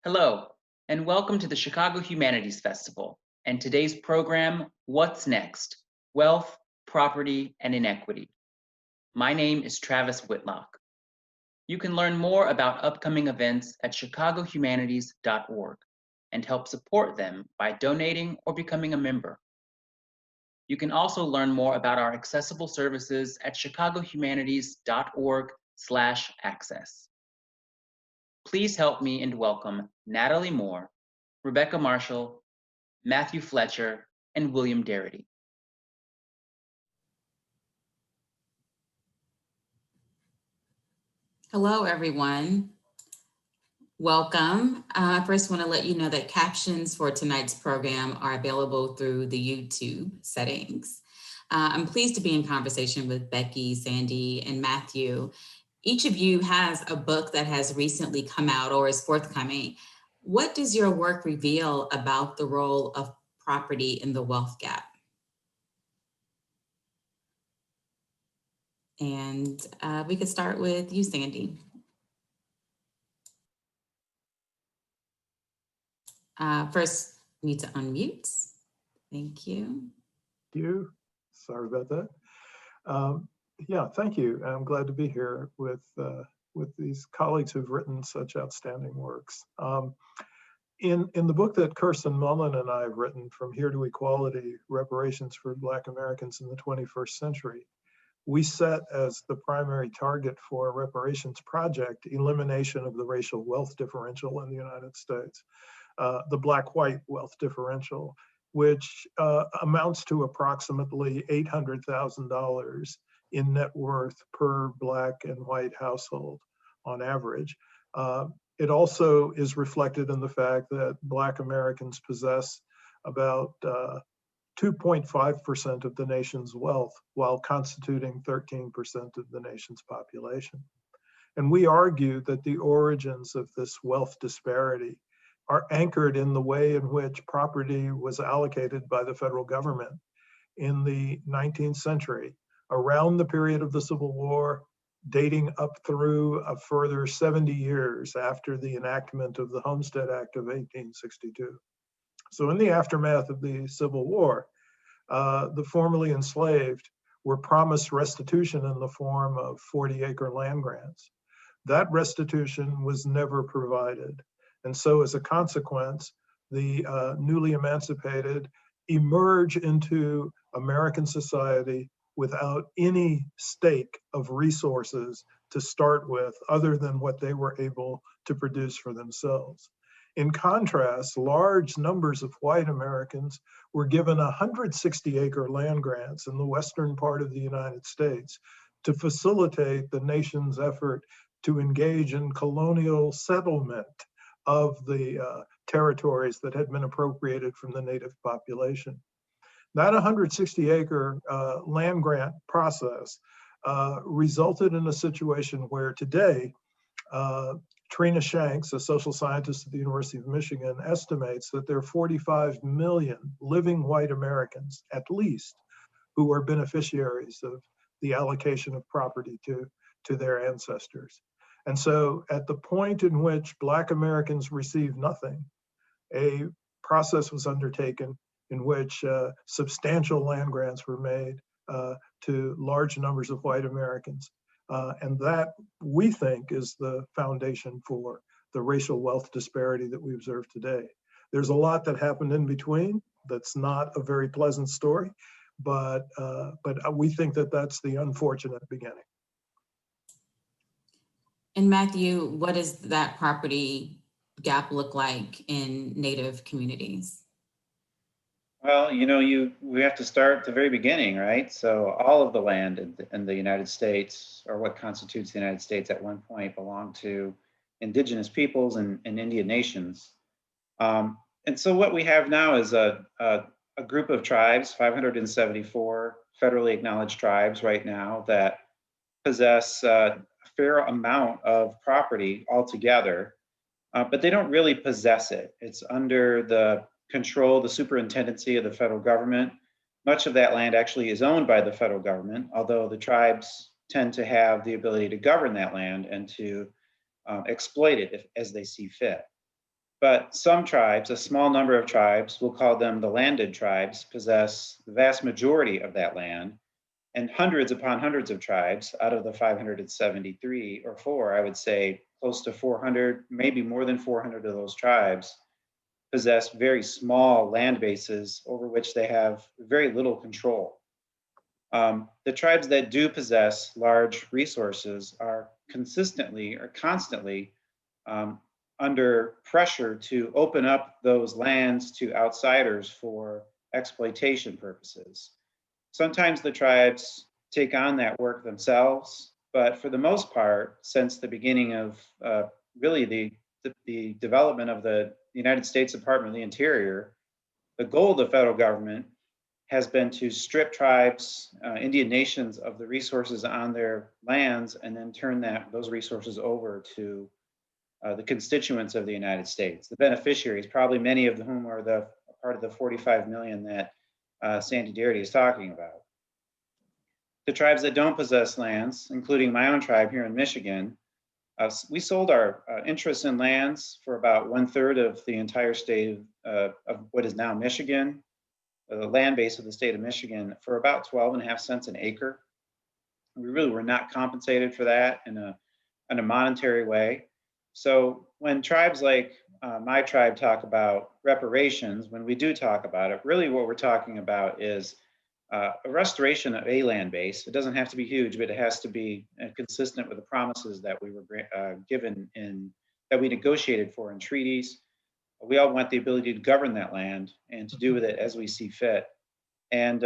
Hello, and welcome to the Chicago Humanities Festival and today's program, What's Next? Wealth, Property, and Inequity. My name is Travis Whitlock. You can learn more about upcoming events at chicagohumanities.org and help support them by donating or becoming a member. You can also learn more about our accessible services at chicagohumanities.org/access. Please help me and welcome Natalie Moore, Rebecca Marchiel, Matthew Fletcher, and William Darity. Hello, everyone. Welcome. I first want to let you know that captions for tonight's program are available through the YouTube settings. I'm pleased to be in conversation with Becky, Sandy, and Matthew. Each of you has a book that has recently come out or is forthcoming. What does your work reveal about the role of property in the wealth gap? And we could start with you, Sandy. First, need to unmute. Thank you. Thank you. Sorry about that. Yeah, thank you. I'm glad to be here with these colleagues who've written such outstanding works. In the book that Kirsten Mullen and I have written, From Here to Equality, Reparations for Black Americans in the 21st Century, we set as the primary target for a reparations project elimination of the racial wealth differential in the United States, the black-white wealth differential, which amounts to approximately $800,000 in net worth per Black and white household on average. It also is reflected in the fact that Black Americans possess about 2.5% of the nation's wealth, while constituting 13% of the nation's population. And we argue that the origins of this wealth disparity are anchored in the way in which property was allocated by the federal government in the 19th century, around the period of the Civil War, dating up through a further 70 years after the enactment of the Homestead Act of 1862. So in the aftermath of the Civil War, the formerly enslaved were promised restitution in the form of 40-acre land grants. That restitution was never provided. And so as a consequence, the newly emancipated emerge into American society without any stake of resources to start with other than what they were able to produce for themselves. In contrast, large numbers of white Americans were given 160-acre land grants in the western part of the United States to facilitate the nation's effort to engage in colonial settlement of the territories that had been appropriated from the native population. That 160-acre land grant process resulted in a situation where today, Trina Shanks, a social scientist at the University of Michigan, estimates that there are 45 million living white Americans, at least, who are beneficiaries of the allocation of property to their ancestors. And so at the point in which Black Americans received nothing, a process was undertaken in which substantial land grants were made to large numbers of white Americans. And that, we think, is the foundation for the racial wealth disparity that we observe today. There's a lot that happened in between that's not a very pleasant story, but we think that that's the unfortunate beginning. And Matthew, what does that property gap look like in Native communities? Well, we have to start at the very beginning, right? So all of the land in the United States, or what constitutes the United States at one point, belonged to Indigenous peoples and Indian nations. And so what we have now is a group of tribes, 574 federally acknowledged tribes right now, that possess a fair amount of property altogether, but they don't really possess it. It's under the control, the superintendency of the federal government. Much of that land actually is owned by the federal government, although the tribes tend to have the ability to govern that land and to exploit it as they see fit. But some tribes, a small number of tribes, we'll call them the landed tribes, possess the vast majority of that land. And hundreds upon hundreds of tribes out of the 573 or four, I would say close to 400, maybe more than 400 of those tribes possess very small land bases over which they have very little control. The tribes that do possess large resources are consistently or constantly under pressure to open up those lands to outsiders for exploitation purposes. Sometimes the tribes take on that work themselves, but for the most part, since the beginning of really the development of the United States Department of the Interior, the goal of the federal government has been to strip tribes, Indian nations, of the resources on their lands and then turn those resources over to the constituents of the United States, the beneficiaries, probably many of whom are the part of the 45 million that Sandy Darity is talking about. The tribes that don't possess lands, including my own tribe here in Michigan, we sold our interests in lands for about 1/3 of the entire state of what is now Michigan, the land base of the state of Michigan, for about 12.5 cents an acre. We really were not compensated for that in a monetary way. So when tribes like my tribe talk about reparations, when we do talk about it, really what we're talking about is a restoration of a land base. It doesn't have to be huge, but it has to be consistent with the promises that we were given that we negotiated for in treaties. We all want the ability to govern that land and to do with it as we see fit. And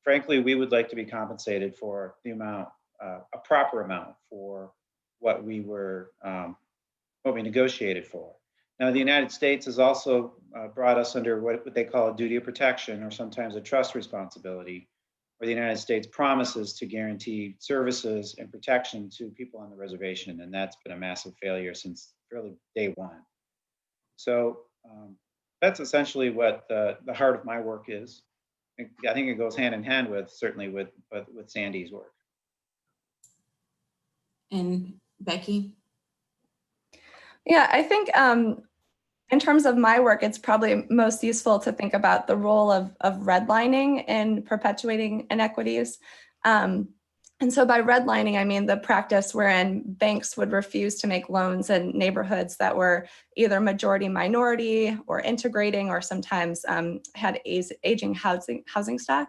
frankly, we would like to be compensated for the amount, a proper amount for what we were, what we negotiated for. Now, the United States has also brought us under what they call a duty of protection, or sometimes a trust responsibility, where the United States promises to guarantee services and protection to people on the reservation. And that's been a massive failure since really day one. So that's essentially what the heart of my work is. I think it goes hand in hand with certainly with Sandy's work. And Becky? Yeah, I think in terms of my work, it's probably most useful to think about the role of redlining in perpetuating inequities. And so by redlining, I mean the practice wherein banks would refuse to make loans in neighborhoods that were either majority minority or integrating, or sometimes had aging housing stock.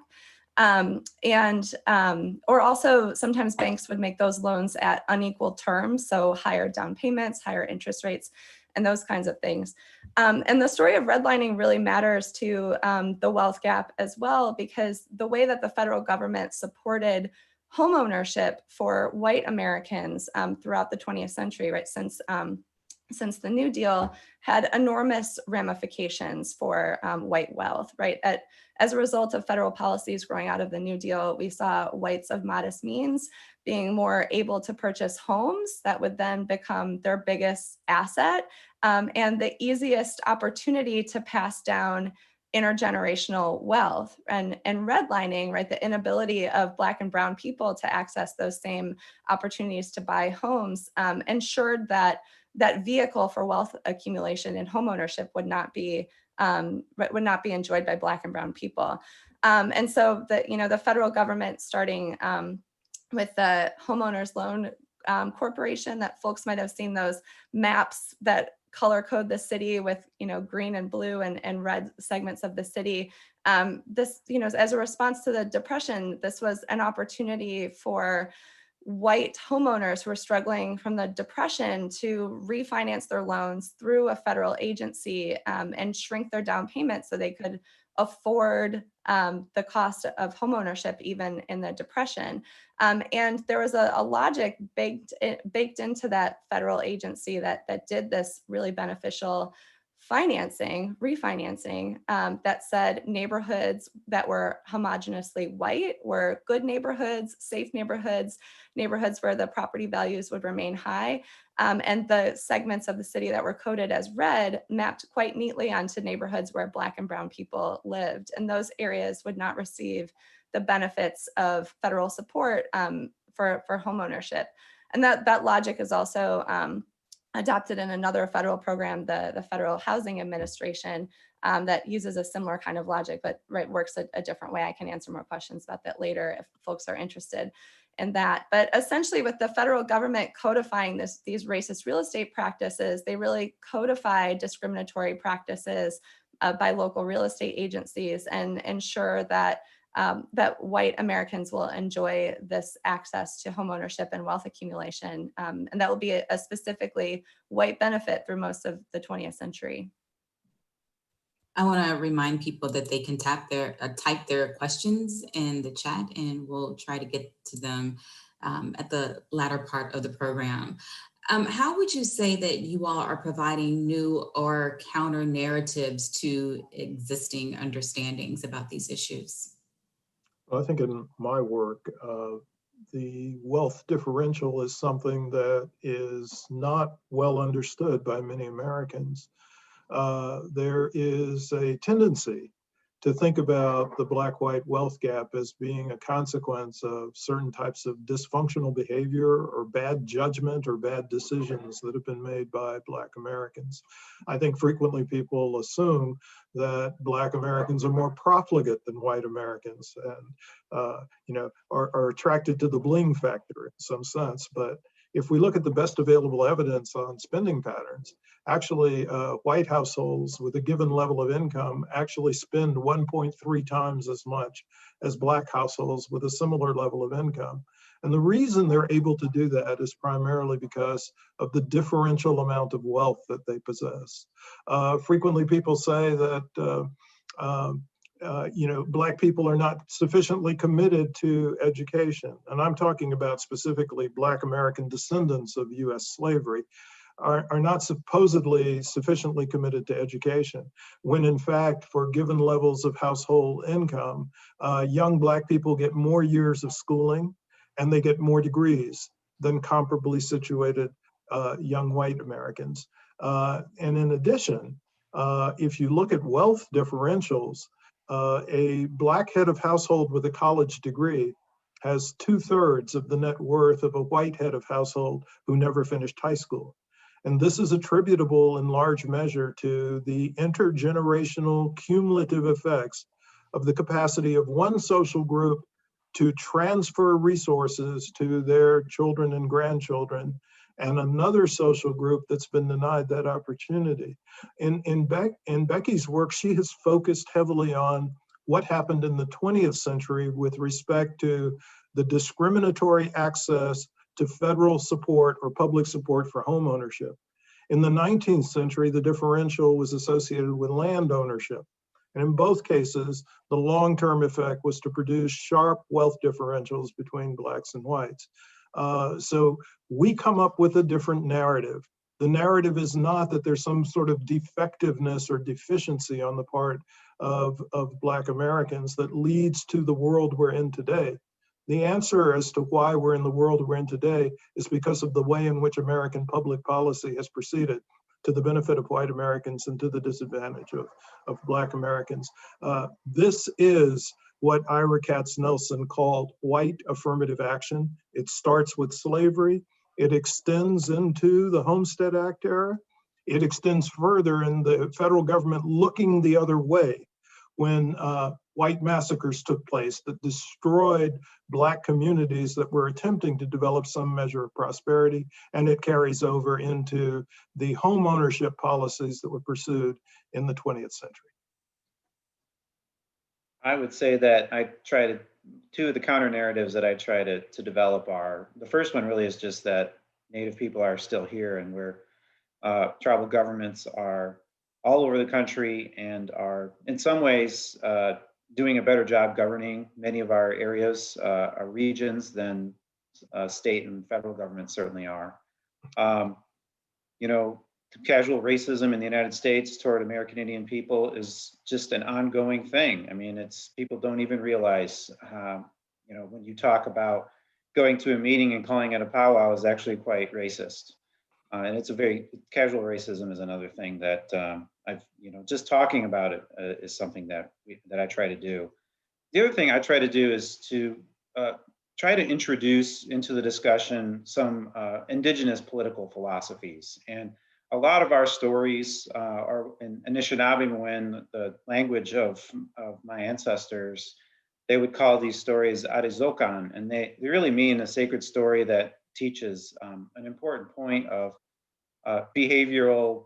Or also sometimes banks would make those loans at unequal terms, so higher down payments, higher interest rates, and those kinds of things. And the story of redlining really matters to the wealth gap as well, because the way that the federal government supported homeownership for white Americans throughout the 20th century, right, since the New Deal, had enormous ramifications for white wealth, right? As a result of federal policies growing out of the New Deal, we saw whites of modest means being more able to purchase homes that would then become their biggest asset, and the easiest opportunity to pass down intergenerational wealth. And redlining, right, the inability of Black and brown people to access those same opportunities to buy homes ensured that vehicle for wealth accumulation and homeownership would not be enjoyed by Black and brown people. And so the federal government, starting with the Homeowners Loan Corporation, that folks might have seen those maps that color code the city with green and blue and red segments of the city. This, as a response to the Depression, this was an opportunity for white homeowners who were struggling from the Depression to refinance their loans through a federal agency and shrink their down payment so they could afford the cost of homeownership even in the Depression. And there was a logic baked into that federal agency that did this really beneficial refinancing that said neighborhoods that were homogeneously white were good neighborhoods, safe neighborhoods where the property values would remain high. And the segments of the city that were coded as red mapped quite neatly onto neighborhoods where Black and brown people lived. And those areas would not receive the benefits of federal support for homeownership. And that logic is also adopted in another federal program, the Federal Housing Administration, that uses a similar kind of logic, but works a different way. I can answer more questions about that later if folks are interested in that. But essentially, with the federal government codifying these racist real estate practices, they really codify discriminatory practices by local real estate agencies and ensure that that white Americans will enjoy this access to homeownership and wealth accumulation. And that will be a specifically white benefit through most of the 20th century. I want to remind people that they can type their questions in the chat, and we'll try to get to them at the latter part of the program. How would you say that you all are providing new or counter narratives to existing understandings about these issues? Well, I think in my work, the wealth differential is something that is not well understood by many Americans. There is a tendency to think about the black-white wealth gap as being a consequence of certain types of dysfunctional behavior or bad judgment or bad decisions that have been made by Black Americans. I think frequently people assume that Black Americans are more profligate than white Americans and are attracted to the bling factor in some sense. But if we look at the best available evidence on spending patterns, actually white households with a given level of income actually spend 1.3 times as much as Black households with a similar level of income. And the reason they're able to do that is primarily because of the differential amount of wealth that they possess. Frequently people say that Black people are not sufficiently committed to education. And I'm talking about specifically Black American descendants of US slavery are not supposedly sufficiently committed to education, when in fact, for given levels of household income, young Black people get more years of schooling and they get more degrees than comparably situated young white Americans. And in addition, if you look at wealth differentials, a Black head of household with a college degree has 2/3 of the net worth of a white head of household who never finished high school. And this is attributable in large measure to the intergenerational cumulative effects of the capacity of one social group to transfer resources to their children and grandchildren, and another social group that's been denied that opportunity. In Becky's work, she has focused heavily on what happened in the 20th century with respect to the discriminatory access to federal support or public support for home ownership. In the 19th century, the differential was associated with land ownership. And in both cases, the long-term effect was to produce sharp wealth differentials between Blacks and whites. So we come up with a different narrative. The narrative is not that there's some sort of defectiveness or deficiency on the part of Black Americans that leads to the world we're in today. The answer as to why we're in the world we're in today is because of the way in which American public policy has proceeded to the benefit of white Americans and to the disadvantage of Black Americans. This is what Ira Katz-Nelson called white affirmative action. It starts with slavery. It extends into the Homestead Act era. It extends further in the federal government looking the other way when white massacres took place that destroyed Black communities that were attempting to develop some measure of prosperity, and it carries over into the home ownership policies that were pursued in the 20th century. I would say that two of the counter narratives that I try to develop are, the first one really is just that Native people are still here, and where tribal governments are all over the country and are in some ways doing a better job governing many of our areas, our regions, than state and federal governments certainly are. Casual racism in the United States toward American Indian people is just an ongoing thing. I mean, people don't even realize, when you talk about going to a meeting and calling it a powwow is actually quite racist. And it's casual racism is another thing that just talking about it is something that I try to do. The other thing I try to do is to try to introduce into the discussion some indigenous political philosophies. And a lot of our stories are in Anishinaabe, when the language of my ancestors, they would call these stories arizokan, and they really mean a sacred story that teaches an important point of behavioral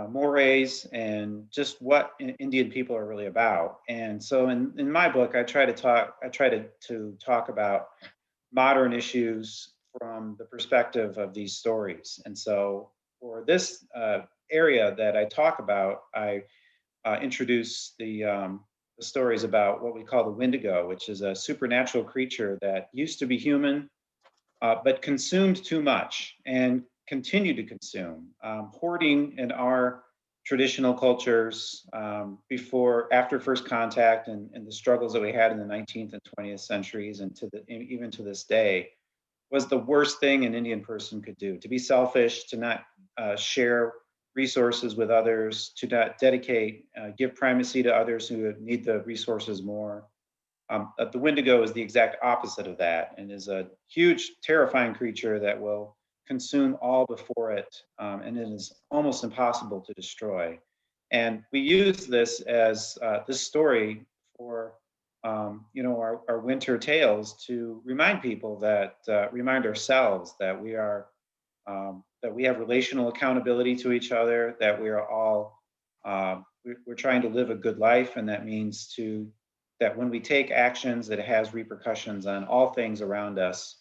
mores and just what Indian people are really about. And so in my book, I try to talk about modern issues from the perspective of these stories. And so for this area that I talk about, I introduce the stories about what we call the Wendigo, which is a supernatural creature that used to be human, but consumed too much and continue to consume. Hoarding in our traditional cultures after first contact, and the struggles that we had in the 19th and 20th centuries, and even to this day, was the worst thing an Indian person could do. To be selfish, to not share resources with others, to not give primacy to others who need the resources more. The Wendigo is the exact opposite of that, and is a huge, terrifying creature that will consume all before it, and it is almost impossible to destroy. And we use this as this story for our winter tales, to remind people remind ourselves that we have relational accountability to each other, that we are all we're trying to live a good life, and that means that when we take actions, that it has repercussions on all things around us,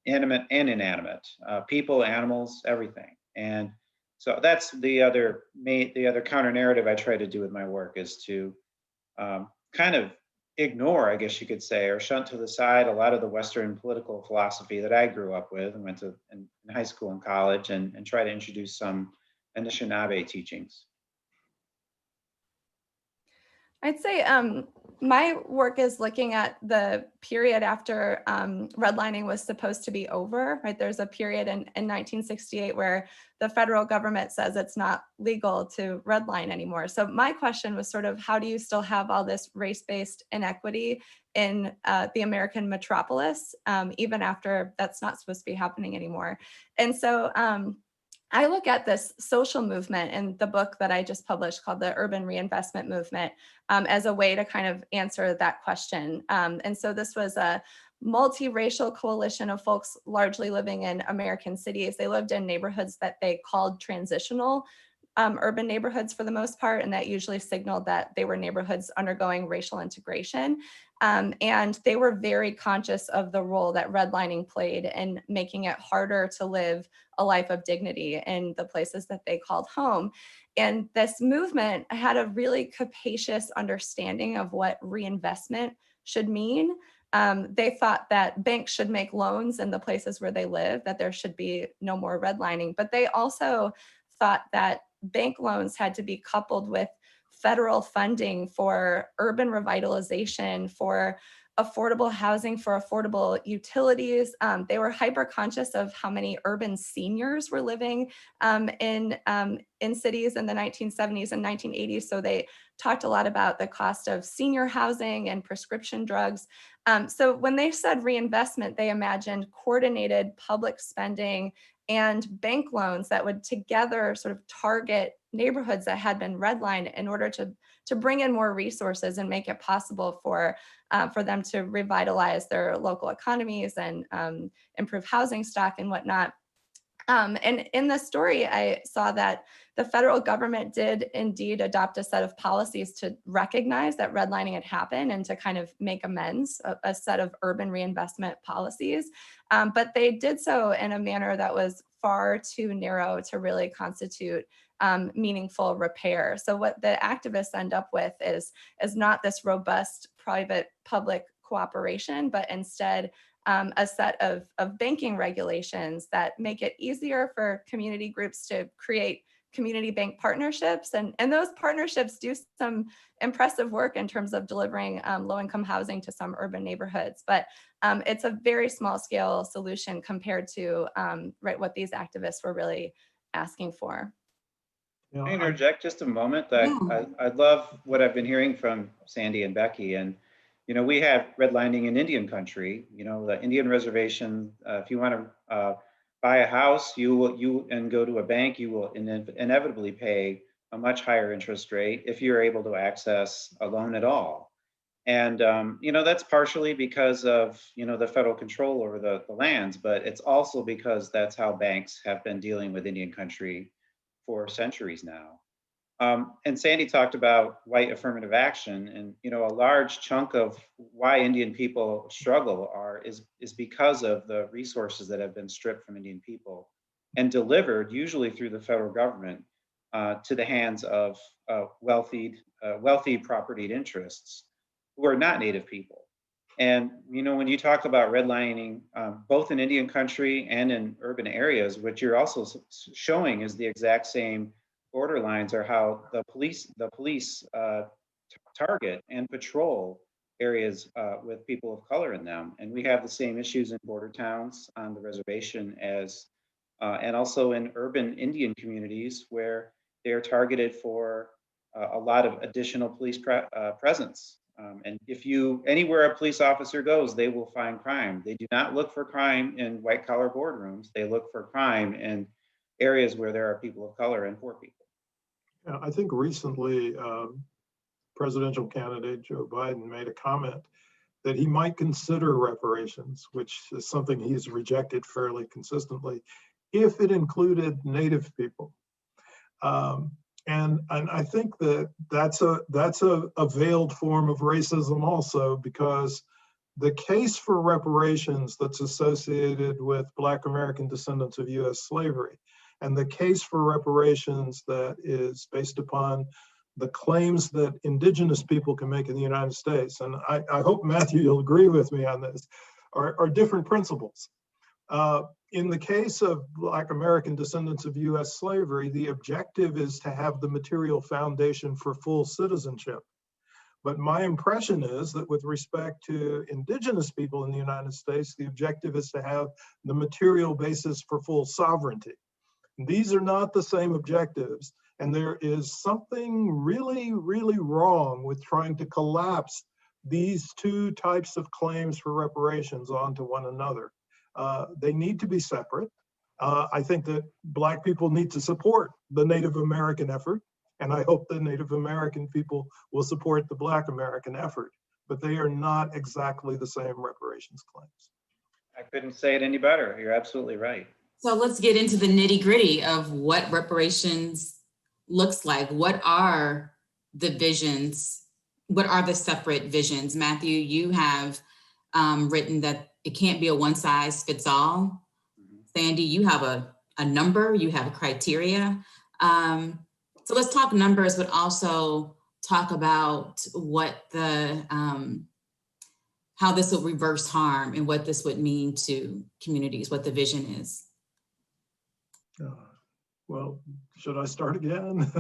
animate and inanimate, people, animals, everything. And so that's the other counter narrative I try to do with my work, is to kind of ignore, I guess you could say, or shunt to the side a lot of the Western political philosophy that I grew up with and went to in high school and college, and try to introduce some Anishinaabe teachings. I'd say my work is looking at the period after redlining was supposed to be over, right? There's a period in 1968 where the federal government says it's not legal to redline anymore. So my question was sort of, how do you still have all this race-based inequity in the American metropolis, even after that's not supposed to be happening anymore? And so I look at this social movement in the book that I just published called the Urban Reinvestment Movement as a way to kind of answer that question. And so this was a multiracial coalition of folks largely living in American cities. They lived in neighborhoods that they called transitional urban neighborhoods for the most part, and that usually signaled that they were neighborhoods undergoing racial integration. And they were very conscious of the role that redlining played in making it harder to live a life of dignity in the places that they called home. And this movement had a really capacious understanding of what reinvestment should mean. They thought that banks should make loans in the places where they live, that there should be no more redlining, but they also thought that bank loans had to be coupled with federal funding for urban revitalization, for affordable housing, for affordable utilities. They were hyper conscious of how many urban seniors were living in cities in the 1970s and 1980s. So they talked a lot about the cost of senior housing and prescription drugs. So when they said reinvestment, they imagined coordinated public spending and bank loans that would together sort of target neighborhoods that had been redlined in order to bring in more resources and make it possible for them to revitalize their local economies and improve housing stock and whatnot. And in the story, I saw that the federal government did indeed adopt a set of policies to recognize that redlining had happened and to kind of make amends, a set of urban reinvestment policies. But they did so in a manner that was far too narrow to really constitute meaningful repair. So what the activists end up with is not this robust private-public cooperation, but instead a set of banking regulations that make it easier for community groups to create community bank partnerships. And those partnerships do some impressive work in terms of delivering low-income housing to some urban neighborhoods. But it's a very small scale solution compared to what these activists were really asking for. You know, Can I interject just a moment? Yeah. I love what I've been hearing from Sandy and Becky, and we have redlining in Indian country. The Indian reservation. If you want to buy a house, and go to a bank, you will inevitably pay a much higher interest rate if you're able to access a loan at all. And that's partially because of the federal control over the lands, but it's also because that's how banks have been dealing with Indian country for centuries now. And Sandy talked about white affirmative action, and a large chunk of why Indian people struggle is because of the resources that have been stripped from Indian people and delivered, usually through the federal government, to the hands of wealthy propertied interests who are not Native people. And when you talk about redlining, both in Indian country and in urban areas, what you're also showing is the exact same borderlines are how the police target and patrol areas with people of color in them. And we have the same issues in border towns on the reservation as, and also in urban Indian communities where they're targeted for a lot of additional police presence. And anywhere a police officer goes, they will find crime. They do not look for crime in white collar boardrooms. They look for crime in areas where there are people of color and poor people. Yeah, I think recently presidential candidate Joe Biden made a comment that he might consider reparations, which is something he's rejected fairly consistently, if it included Native people. And I think that's a veiled form of racism also, because the case for reparations that's associated with Black American descendants of US slavery, and the case for reparations that is based upon the claims that Indigenous people can make in the United States, and I hope, Matthew, you'll agree with me on this, are different principles. In the case of Black American descendants of US slavery, the objective is to have the material foundation for full citizenship. But my impression is that with respect to Indigenous people in the United States, the objective is to have the material basis for full sovereignty. These are not the same objectives, and there is something really, really wrong with trying to collapse these two types of claims for reparations onto one another. They need to be separate. I think that Black people need to support the Native American effort, and I hope the Native American people will support the Black American effort, but they are not exactly the same reparations claims. I couldn't say it any better. You're absolutely right. So let's get into the nitty gritty of what reparations looks like. What are the visions? What are the separate visions? Matthew, you have written that it can't be a one size fits all. Sandy, you have a number, you have a criteria. So let's talk numbers, but also talk about what how this will reverse harm and what this would mean to communities, what the vision is. Well, should I start again?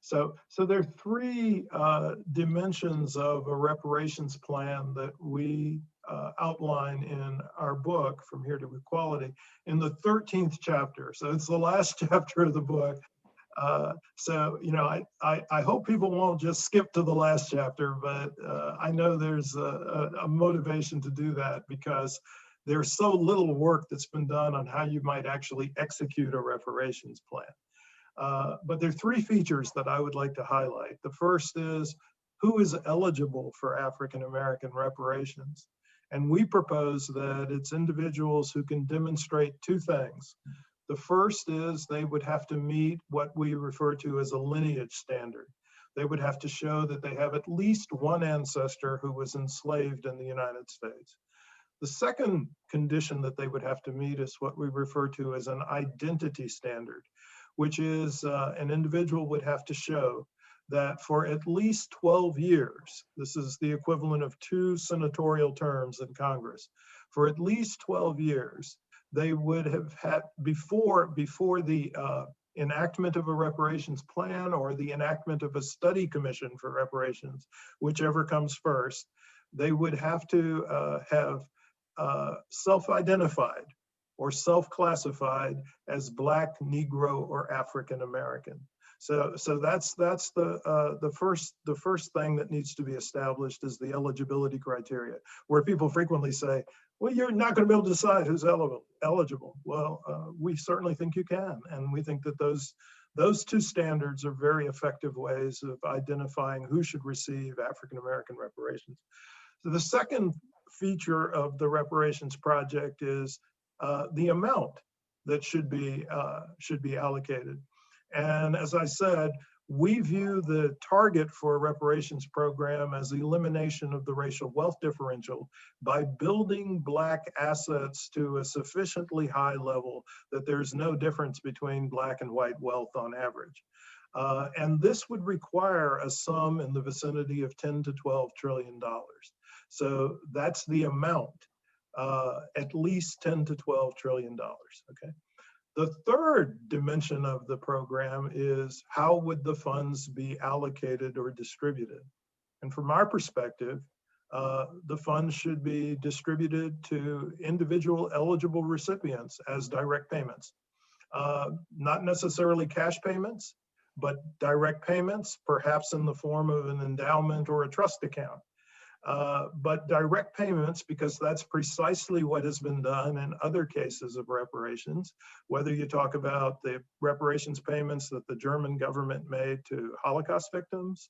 So there are three dimensions of a reparations plan that we outline in our book, From Here to Equality, in the 13th chapter. So it's the last chapter of the book. So, I hope people won't just skip to the last chapter, but I know there's a motivation to do that because there's so little work that's been done on how you might actually execute a reparations plan. But there are three features that I would like to highlight. The first is who is eligible for African American reparations? And we propose that it's individuals who can demonstrate two things. The first is they would have to meet what we refer to as a lineage standard. They would have to show that they have at least one ancestor who was enslaved in the United States. The second condition that they would have to meet is what we refer to as an identity standard, which is an individual would have to show that for at least 12 years, this is the equivalent of 2 senatorial terms in Congress, for at least 12 years, they would have had, before the enactment of a reparations plan or the enactment of a study commission for reparations, whichever comes first, they would have to have self-identified or self-classified as Black, Negro, or African American. So that's the first thing that needs to be established is the eligibility criteria, where people frequently say, well, you're not going to be able to decide who's eligible. Well, we certainly think you can, and we think that those two standards are very effective ways of identifying who should receive African American reparations. So the second feature of the reparations project is the amount that should be allocated. And as I said, we view the target for a reparations program as the elimination of the racial wealth differential by building Black assets to a sufficiently high level that there's no difference between Black and white wealth on average. And this would require a sum in the vicinity of $10 to $12 trillion. So that's the amount, at least $10 to $12 trillion, okay? The third dimension of the program is how would the funds be allocated or distributed? And from our perspective, the funds should be distributed to individual eligible recipients as direct payments. Not necessarily cash payments, but direct payments, perhaps in the form of an endowment or a trust account. But direct payments, because that's precisely what has been done in other cases of reparations, whether you talk about the reparations payments that the German government made to Holocaust victims,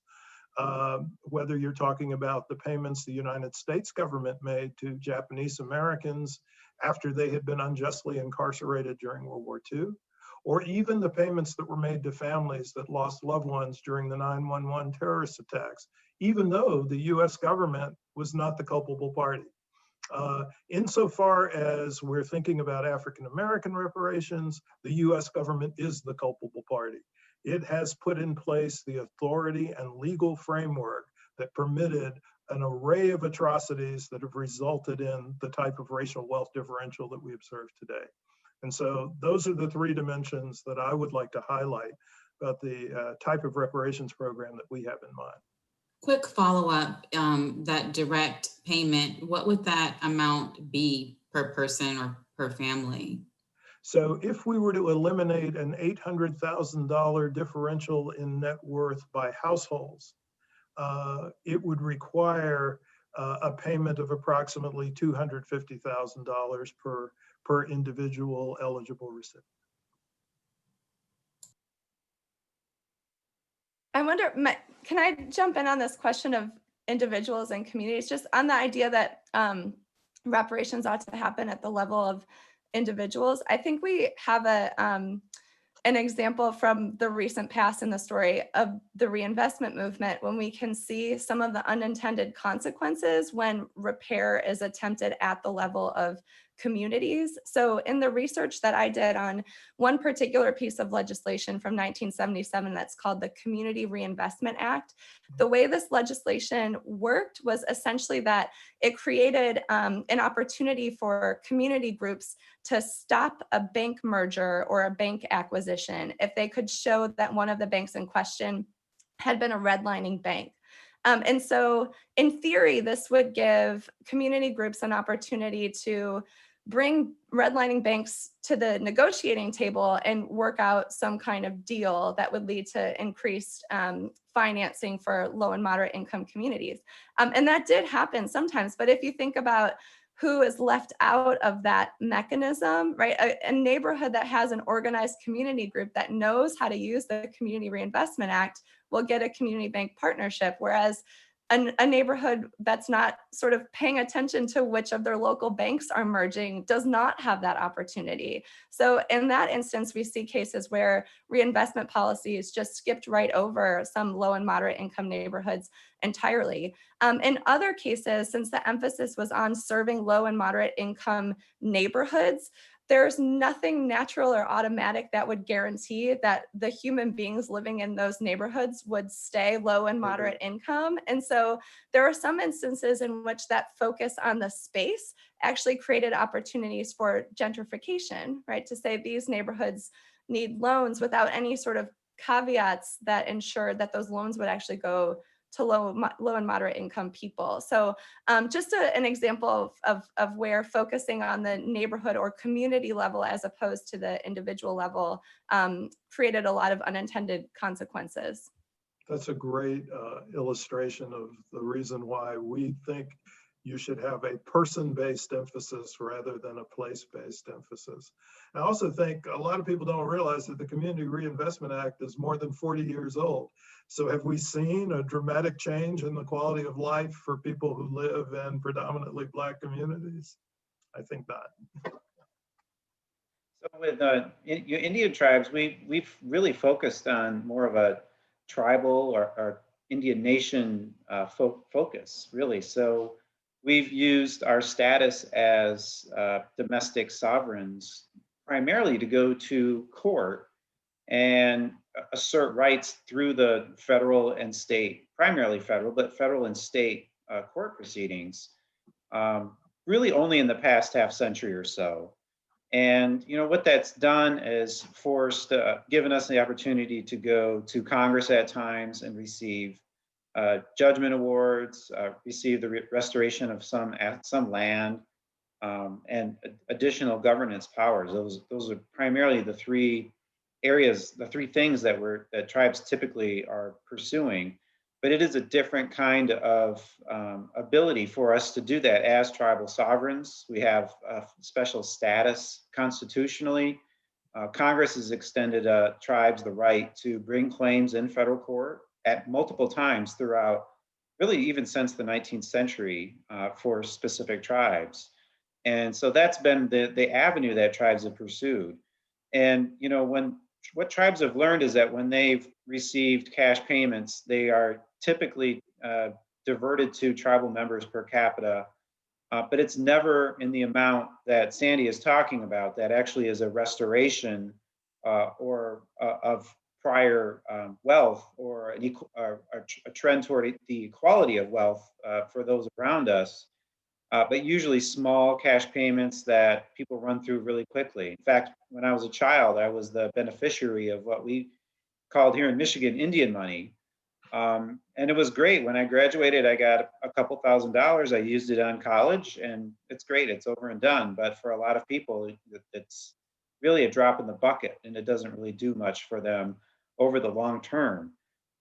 whether you're talking about the payments the United States government made to Japanese Americans after they had been unjustly incarcerated during World War II, or even the payments that were made to families that lost loved ones during the 9/11 terrorist attacks, even though the US government was not the culpable party. Insofar as we're thinking about African American reparations, the US government is the culpable party. It has put in place the authority and legal framework that permitted an array of atrocities that have resulted in the type of racial wealth differential that we observe today. And so those are the three dimensions that I would like to highlight about the type of reparations program that we have in mind. Quick follow-up, that direct payment, what would that amount be per person or per family? So if we were to eliminate an $800,000 differential in net worth by households, it would require a payment of approximately $250,000 per individual eligible recipient. I wonder, can I jump in on this question of individuals and communities, just on the idea that reparations ought to happen at the level of individuals? I think we have an example from the recent past in the story of the reinvestment movement, when we can see some of the unintended consequences when repair is attempted at the level of communities. So in the research that I did on one particular piece of legislation from 1977 that's called the Community Reinvestment Act, the way this legislation worked was essentially that it created an opportunity for community groups to stop a bank merger or a bank acquisition if they could show that one of the banks in question had been a redlining bank. And so in theory, this would give community groups an opportunity to bring redlining banks to the negotiating table and work out some kind of deal that would lead to increased financing for low and moderate income communities. And that did happen sometimes, but if you think about who is left out of that mechanism, right? A neighborhood that has an organized community group that knows how to use the Community Reinvestment Act will get a community bank partnership, whereas a neighborhood that's not sort of paying attention to which of their local banks are merging does not have that opportunity. So in that instance, we see cases where reinvestment policies just skipped right over some low and moderate income neighborhoods entirely. In other cases, since the emphasis was on serving low and moderate income neighborhoods, there's nothing natural or automatic that would guarantee that the human beings living in those neighborhoods would stay low and moderate income. And so there are some instances in which that focus on the space actually created opportunities for gentrification, right? To say these neighborhoods need loans without any sort of caveats that ensure that those loans would actually go low and moderate income people. So just an example of where focusing on the neighborhood or community level as opposed to the individual level created a lot of unintended consequences. That's a great illustration of the reason why we think you should have a person-based emphasis rather than a place-based emphasis. I also think a lot of people don't realize that the Community Reinvestment Act is more than 40 years old. So have we seen a dramatic change in the quality of life for people who live in predominantly Black communities? I think not. So with Indian tribes, we've really focused on more of a tribal or Indian nation focus, really. So we've used our status as domestic sovereigns primarily to go to court and assert rights through the federal and state, primarily federal, but federal and state court proceedings, really only in the past half century or so. And what that's done is given us the opportunity to go to Congress at times and receive judgment awards, receive the restoration of some land, and additional governance powers. Those are primarily the three areas, the three things that tribes typically are pursuing. But it is a different kind of ability for us to do that as tribal sovereigns. We have a special status constitutionally. Congress has extended tribes the right to bring claims in federal court at multiple times throughout, really even since the 19th century for specific tribes. And so that's been the avenue that tribes have pursued. And what tribes have learned is that when they've received cash payments, they are typically diverted to tribal members per capita, but it's never in the amount that Sandy is talking about that actually is a restoration of prior wealth or a trend toward the equality of wealth for those around us. But usually small cash payments that people run through really quickly. In fact, when I was a child, I was the beneficiary of what we called here in Michigan Indian money. And it was great. When I graduated, I got a couple $1,000s. I used it on college, and it's great. It's over and done. But for a lot of people, it's really a drop in the bucket, and it doesn't really do much for them over the long term.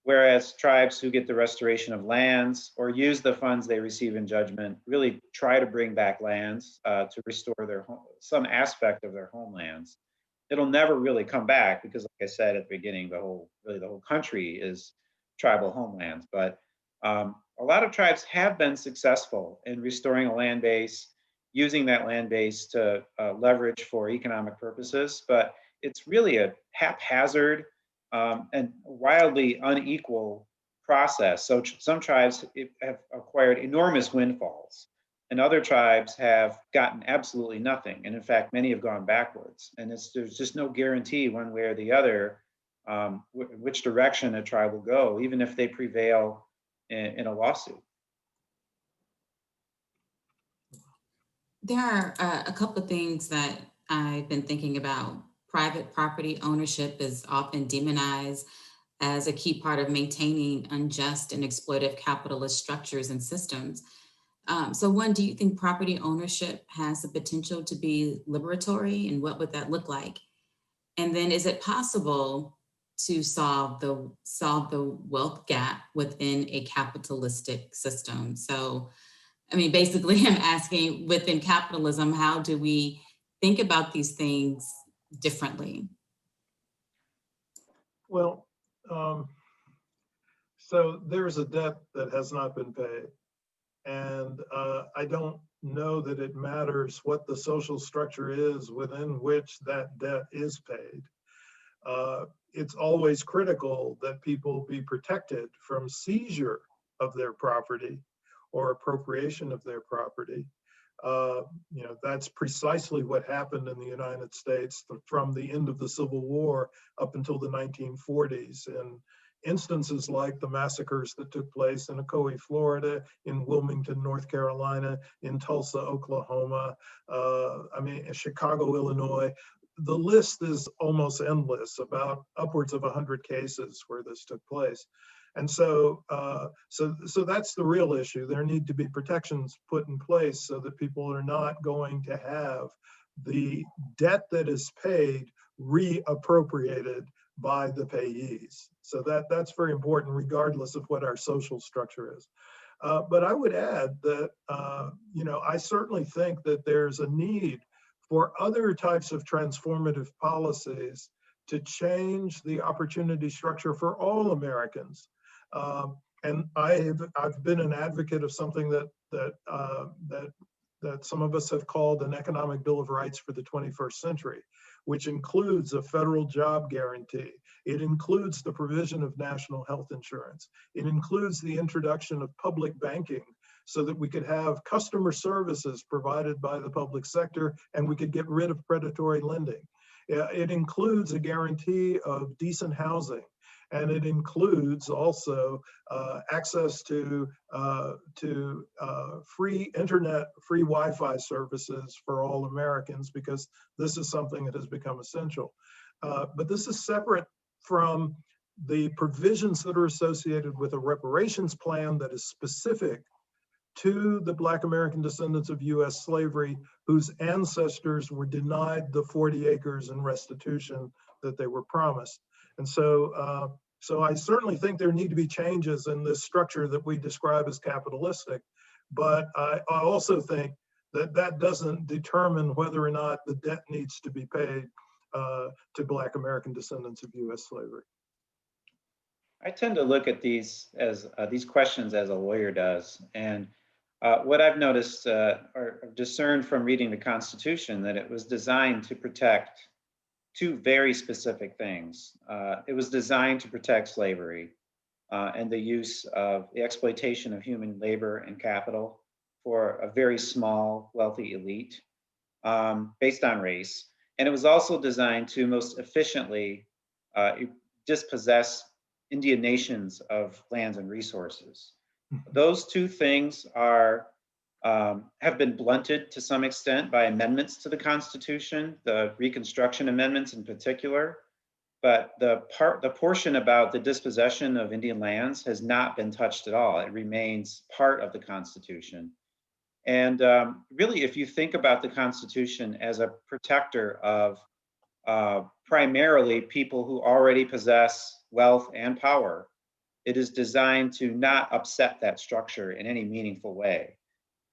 Whereas tribes who get the restoration of lands or use the funds they receive in judgment really try to bring back lands to restore some aspect of their homelands. It'll never really come back because, like I said at the beginning, the whole country is tribal homelands. But a lot of tribes have been successful in restoring a land base, using that land base to leverage for economic purposes. But it's really a haphazard and wildly unequal process. So some tribes have acquired enormous windfalls, and other tribes have gotten absolutely nothing. And in fact, many have gone backwards. And there's just no guarantee one way or the other which direction a tribe will go, even if they prevail in a lawsuit. There are a couple of things that I've been thinking about. Private property ownership is often demonized as a key part of maintaining unjust and exploitive capitalist structures and systems. So one, do you think property ownership has the potential to be liberatory, and what would that look like? And then is it possible to solve the wealth gap within a capitalistic system? So, I mean, basically I'm asking, within capitalism, how do we think about these things differently? Well, so there's a debt that has not been paid. And I don't know that it matters what the social structure is within which that debt is paid. It's always critical that people be protected from seizure of their property or appropriation of their property. That's precisely what happened in the United States from the end of the Civil War up until the 1940s. And instances like the massacres that took place in Ocoee, Florida, in Wilmington, North Carolina, in Tulsa, Oklahoma, Chicago, Illinois. the list is almost endless, about upwards of 100 cases where this took place. And so, so that's the real issue. There need to be protections put in place so that people are not going to have the debt that is paid reappropriated by the payees. So that's very important, regardless of what our social structure is. But I would add that, I certainly think that there's a need for other types of transformative policies to change the opportunity structure for all Americans. And I've been an advocate of something that some of us have called an economic bill of rights for the 21st century, which includes a federal job guarantee. It includes the provision of national health insurance. It includes the introduction of public banking so that we could have customer services provided by the public sector and we could get rid of predatory lending. It includes a guarantee of decent housing. And it includes also access to free internet, free Wi-Fi services for all Americans, because this is something that has become essential. But this is separate from the provisions that are associated with a reparations plan that is specific to the Black American descendants of US slavery, whose ancestors were denied the 40 acres in restitution that they were promised. And so, so I certainly think there need to be changes in this structure that we describe as capitalistic, but I also think that that doesn't determine whether or not the debt needs to be paid to Black American descendants of US slavery. I tend to look at these questions as a lawyer does, and what I've noticed or discerned from reading the Constitution, that it was designed to protect two very specific things. It was designed to protect slavery and the use of the exploitation of human labor and capital for a very small, wealthy elite based on race. And it was also designed to most efficiently dispossess Indian nations of lands and resources. Those two things have been blunted to some extent by amendments to the Constitution, the Reconstruction Amendments in particular. But the portion about the dispossession of Indian lands has not been touched at all. It remains part of the Constitution. And really, if you think about the Constitution as a protector of primarily people who already possess wealth and power, it is designed to not upset that structure in any meaningful way.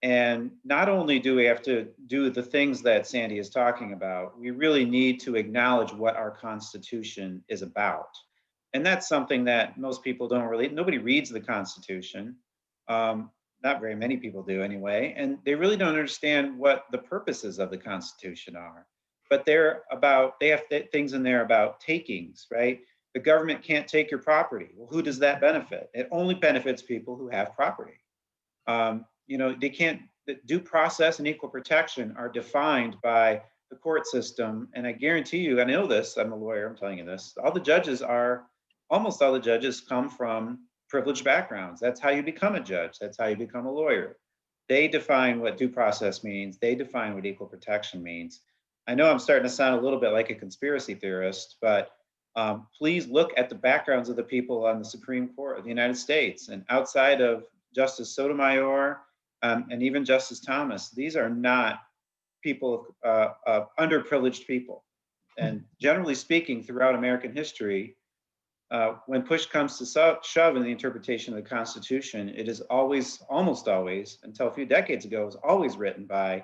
And not only do we have to do the things that Sandy is talking about, we really need to acknowledge what our Constitution is about. And that's something that most people don't really, nobody reads the Constitution. Not very many people do anyway. And they really don't understand what the purposes of the Constitution are. But they have things in there about takings, right? The government can't take your property. Well, who does that benefit? It only benefits people who have property. They can't, the due process and equal protection are defined by the court system. And I guarantee you, I know this, I'm a lawyer, I'm telling you this, almost all the judges come from privileged backgrounds. That's how you become a judge. That's how you become a lawyer. They define what due process means. They define what equal protection means. I know I'm starting to sound a little bit like a conspiracy theorist, but please look at the backgrounds of the people on the Supreme Court of the United States. And outside of Justice Sotomayor and even Justice Thomas, these are not people, underprivileged people. And generally speaking, throughout American history, when push comes to shove in the interpretation of the Constitution, it is always, almost always, until a few decades ago, was always written by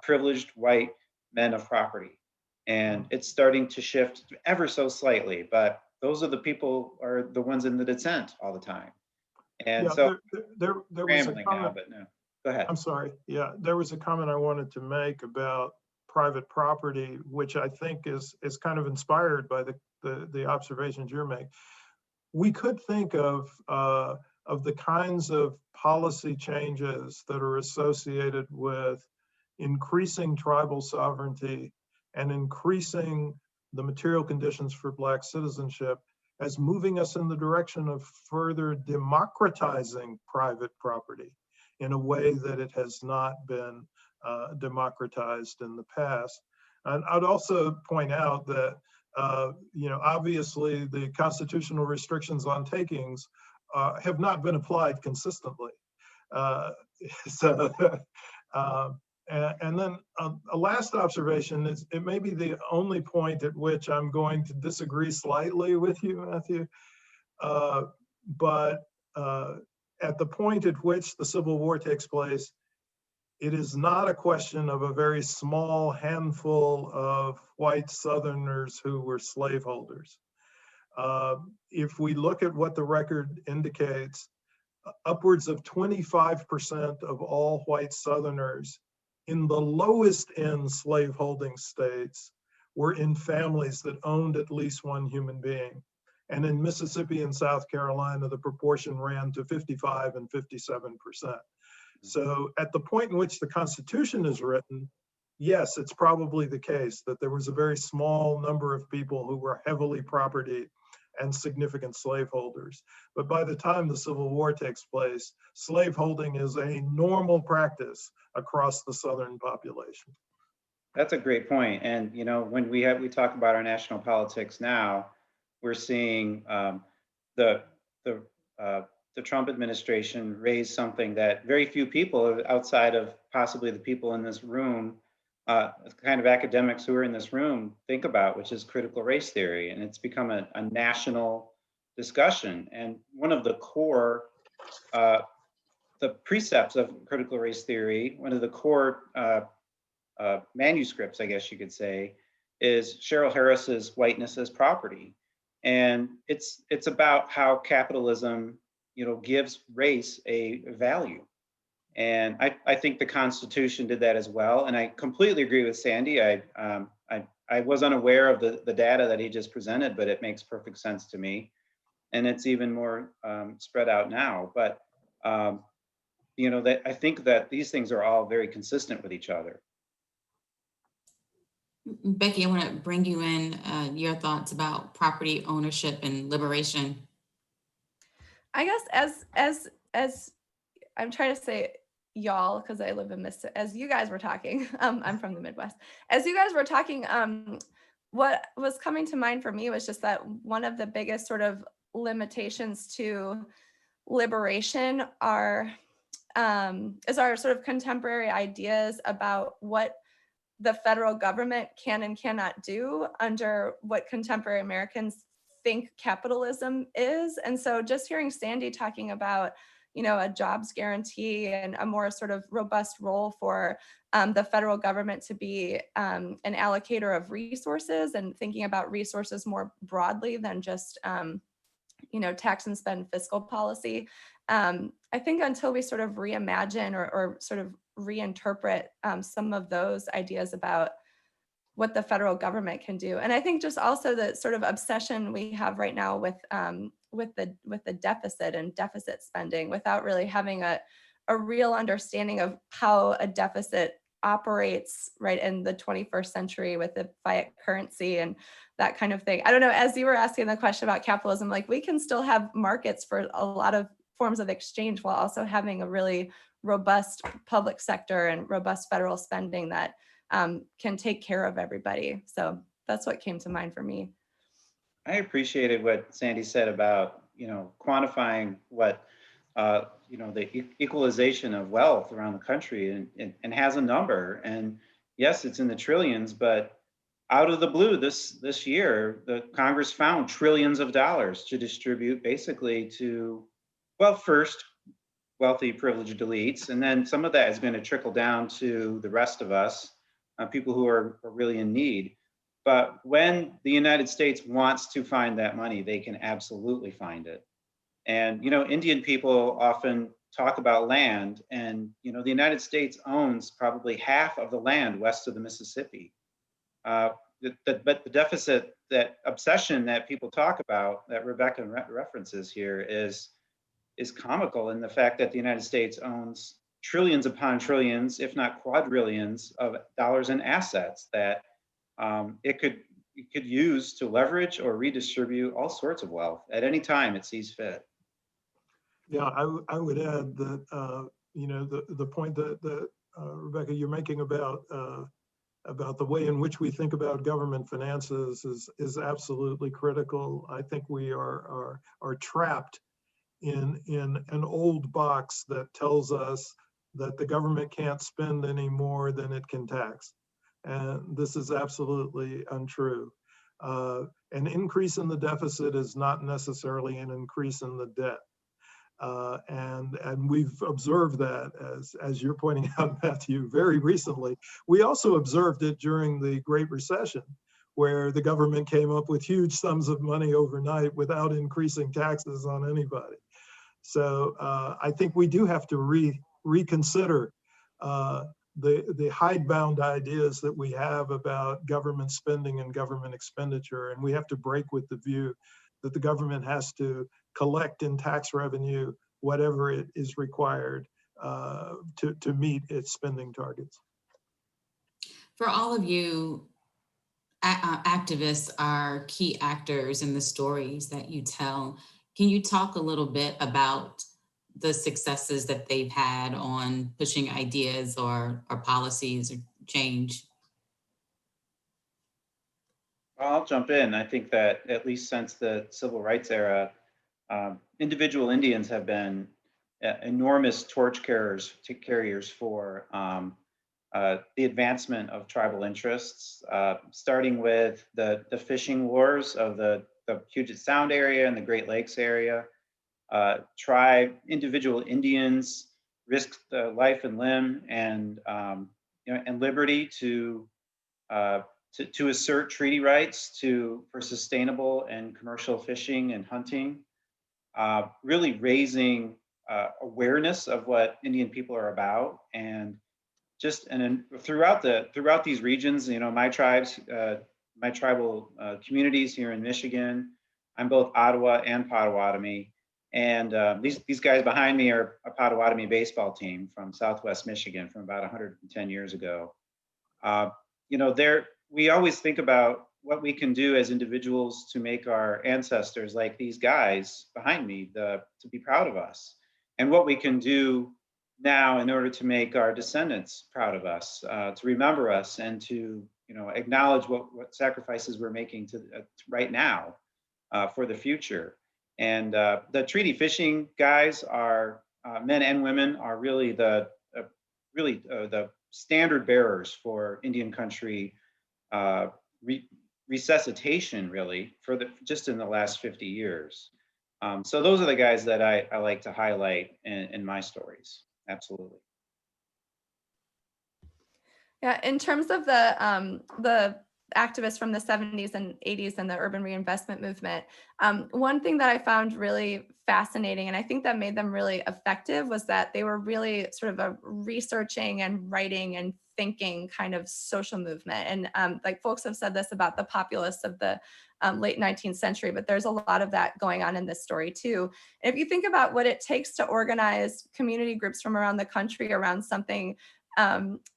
privileged white men of property. And it's starting to shift ever so slightly, but those are the people are the ones in the dissent all the time. And Yeah, so there was a comment. now, but no, go ahead. I'm sorry. Yeah, there was a comment I wanted to make about private property, which I think is kind of inspired by the observations you're making. We could think of the kinds of policy changes that are associated with increasing tribal sovereignty and increasing the material conditions for Black citizenship as moving us in the direction of further democratizing private property in a way that it has not been democratized in the past. And I'd also point out that, obviously the constitutional restrictions on takings have not been applied consistently. So, and then a last observation is, it may be the only point at which I'm going to disagree slightly with you, Matthew, but at the point at which the Civil War takes place, it is not a question of a very small handful of white Southerners who were slaveholders. If we look at what the record indicates, upwards of 25% of all white Southerners in the lowest end slaveholding states were in families that owned at least one human being. And in Mississippi and South Carolina, the proportion ran to 55 and 57%. So at the point in which the Constitution is written, yes, it's probably the case that there was a very small number of people who were heavily property and significant slaveholders. But by the time the Civil War takes place, slaveholding is a normal practice across the Southern population. That's a great point. And when we talk about our national politics now, we're seeing the Trump administration raise something that very few people outside of possibly the people in this room, kind of academics who are in this room, think about, which is critical race theory. And it's become a national discussion. And one of the core, the precepts of critical race theory, one of the core manuscripts, I guess you could say, is Cheryl Harris's Whiteness as Property. And it's about how capitalism gives race a value. And I think the Constitution did that as well. And I completely agree with Sandy. I was unaware of the data that he just presented, but it makes perfect sense to me. And it's even more spread out now. But, that I think that these things are all very consistent with each other. Becky, I want to bring you in, your thoughts about property ownership and liberation. I guess as I'm trying to say y'all, because I live in Mississippi, as you guys were talking, I'm from the Midwest. As you guys were talking, what was coming to mind for me was just that one of the biggest sort of limitations to liberation is our sort of contemporary ideas about what the federal government can and cannot do under what contemporary Americans think capitalism is. And so just hearing Sandy talking about, a jobs guarantee and a more sort of robust role for the federal government to be an allocator of resources and thinking about resources more broadly than just, tax and spend fiscal policy. I think until we sort of reimagine or sort of reinterpret some of those ideas about what the federal government can do. And I think just also the sort of obsession we have right now with the deficit and deficit spending without really having a real understanding of how a deficit operates right in the 21st century with the fiat currency and that kind of thing. I don't know, as you were asking the question about capitalism, like we can still have markets for a lot of forms of exchange while also having a really robust public sector and robust federal spending that can take care of everybody. So that's what came to mind for me. I appreciated what Sandy said about, quantifying what, the equalization of wealth around the country and has a number. And yes, it's in the trillions, but out of the blue this year, the Congress found trillions of dollars to distribute basically to, well, first, wealthy privileged elites, and then some of that is going to trickle down to the rest of us, people who are really in need. But when the United States wants to find that money, they can absolutely find it. And, Indian people often talk about land, and, the United States owns probably half of the land west of the Mississippi. But the deficit, that obsession that people talk about, that Rebecca references here, is comical in the fact that the United States owns trillions upon trillions, if not quadrillions, of dollars in assets that it could use to leverage or redistribute all sorts of wealth at any time it sees fit. Yeah, I would add that the point that Rebecca, you're making about about the way in which we think about government finances is absolutely critical. I think we are trapped in an old box that tells us that the government can't spend any more than it can tax. And this is absolutely untrue. An increase in the deficit is not necessarily an increase in the debt. And we've observed that, as you're pointing out, Matthew, very recently. We also observed it during the Great Recession, where the government came up with huge sums of money overnight without increasing taxes on anybody. So I think we do have to reconsider the hidebound ideas that we have about government spending and government expenditure, and we have to break with the view that the government has to collect in tax revenue whatever it is required to meet its spending targets. For all of you, activists are key actors in the stories that you tell. Can you talk a little bit about the successes that they've had on pushing ideas or policies or change? I'll jump in. I think that at least since the civil rights era, individual Indians have been enormous torch carriers for the advancement of tribal interests, starting with the fishing wars of the Puget Sound area and the Great Lakes area. Individual Indians risked life and limb and and liberty to assert treaty rights for sustainable and commercial fishing and hunting, really raising awareness of what Indian people are about, and throughout these regions, my tribal communities here in Michigan. I'm both Ottawa and Potawatomi, and these guys behind me are a Potawatomi baseball team from Southwest Michigan from about 110 years ago. We always think about what we can do as individuals to make our ancestors, like these guys behind me, to be proud of us, and what we can do now in order to make our descendants proud of us, to remember us, and to acknowledge what sacrifices we're making right now for the future. And the treaty fishing guys are men and women are really the standard bearers for Indian country resuscitation, really, just in the last 50 years. So those are the guys that I like to highlight in my stories. Absolutely. Yeah, in terms of the activists from the 70s and 80s and the urban reinvestment movement, one thing that I found really fascinating, and I think that made them really effective, was that they were really sort of a researching and writing and thinking kind of social movement. And like folks have said this about the populists of the late 19th century, but there's a lot of that going on in this story too. And if you think about what it takes to organize community groups from around the country around something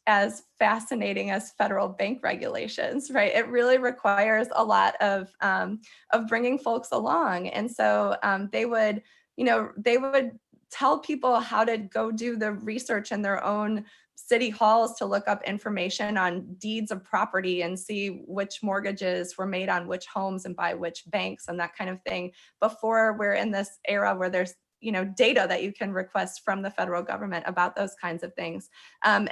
as fascinating as federal bank regulations, right? It really requires a lot of bringing folks along. And so they would tell people how to go do the research in their own city halls to look up information on deeds of property and see which mortgages were made on which homes and by which banks and that kind of thing, before we're in this era where there's data that you can request from the federal government about those kinds of things. And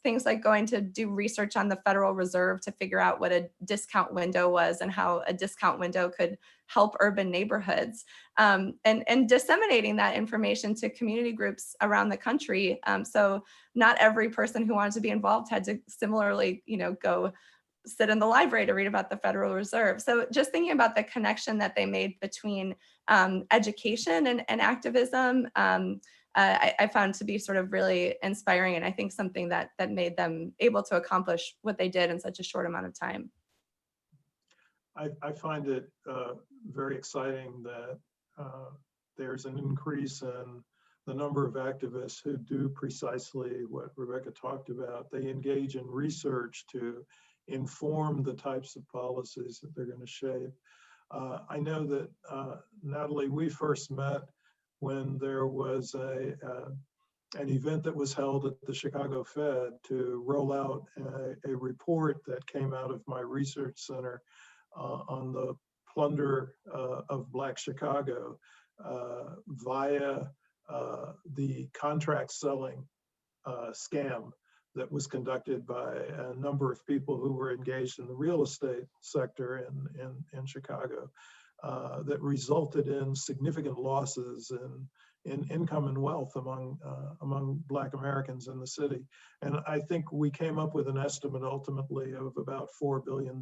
things like going to do research on the Federal Reserve to figure out what a discount window was and how a discount window could help urban neighborhoods, and disseminating that information to community groups around the country. So not every person who wanted to be involved had to similarly, go sit in the library to read about the Federal Reserve. So just thinking about the connection that they made between education and activism, I found to be sort of really inspiring, and I think something that made them able to accomplish what they did in such a short amount of time. I find it very exciting that there's an increase in the number of activists who do precisely what Rebecca talked about. They engage in research to inform the types of policies that they're going to shape. I know that, Natalie, we first met when there was an event that was held at the Chicago Fed to roll out a report that came out of my research center on the plunder of Black Chicago via the contract selling scam that was conducted by a number of people who were engaged in the real estate sector in Chicago that resulted in significant losses in income and wealth among Black Americans in the city. And I think we came up with an estimate ultimately of about $4 billion.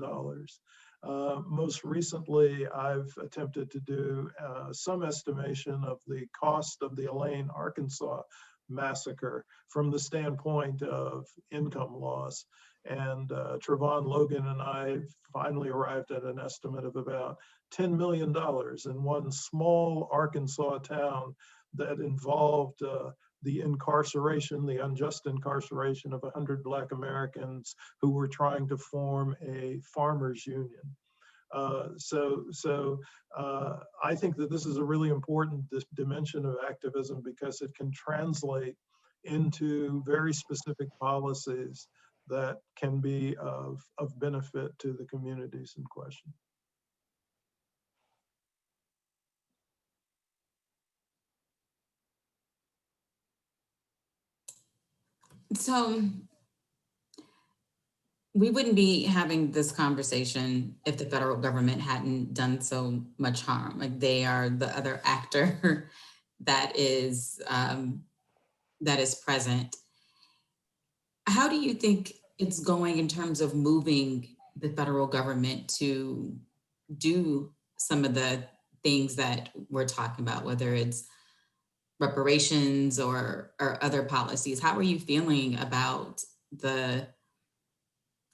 Most recently, I've attempted to do some estimation of the cost of the Elaine, Arkansas massacre from the standpoint of income loss. And Trevon Logan and I finally arrived at an estimate of about $10 million in one small Arkansas town that involved the incarceration, the unjust incarceration of 100 Black Americans who were trying to form a farmers union. So I think that this is a really important dimension of activism because it can translate into very specific policies that can be of benefit to the communities in question. So we wouldn't be having this conversation if the federal government hadn't done so much harm. Like, they are the other actor that is present. How do you think it's going in terms of moving the federal government to do some of the things that we're talking about, whether it's reparations or other policies? How are you feeling about the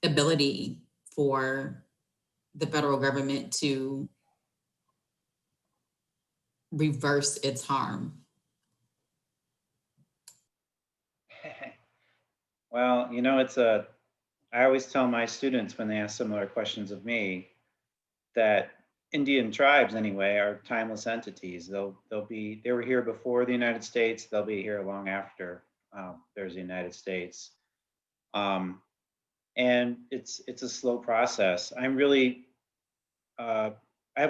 ability for the federal government to reverse its harm? Well, I always tell my students when they ask similar questions of me that Indian tribes, anyway, are timeless entities. They were here before the United States. They'll be here long after there's the United States. And it's a slow process. I have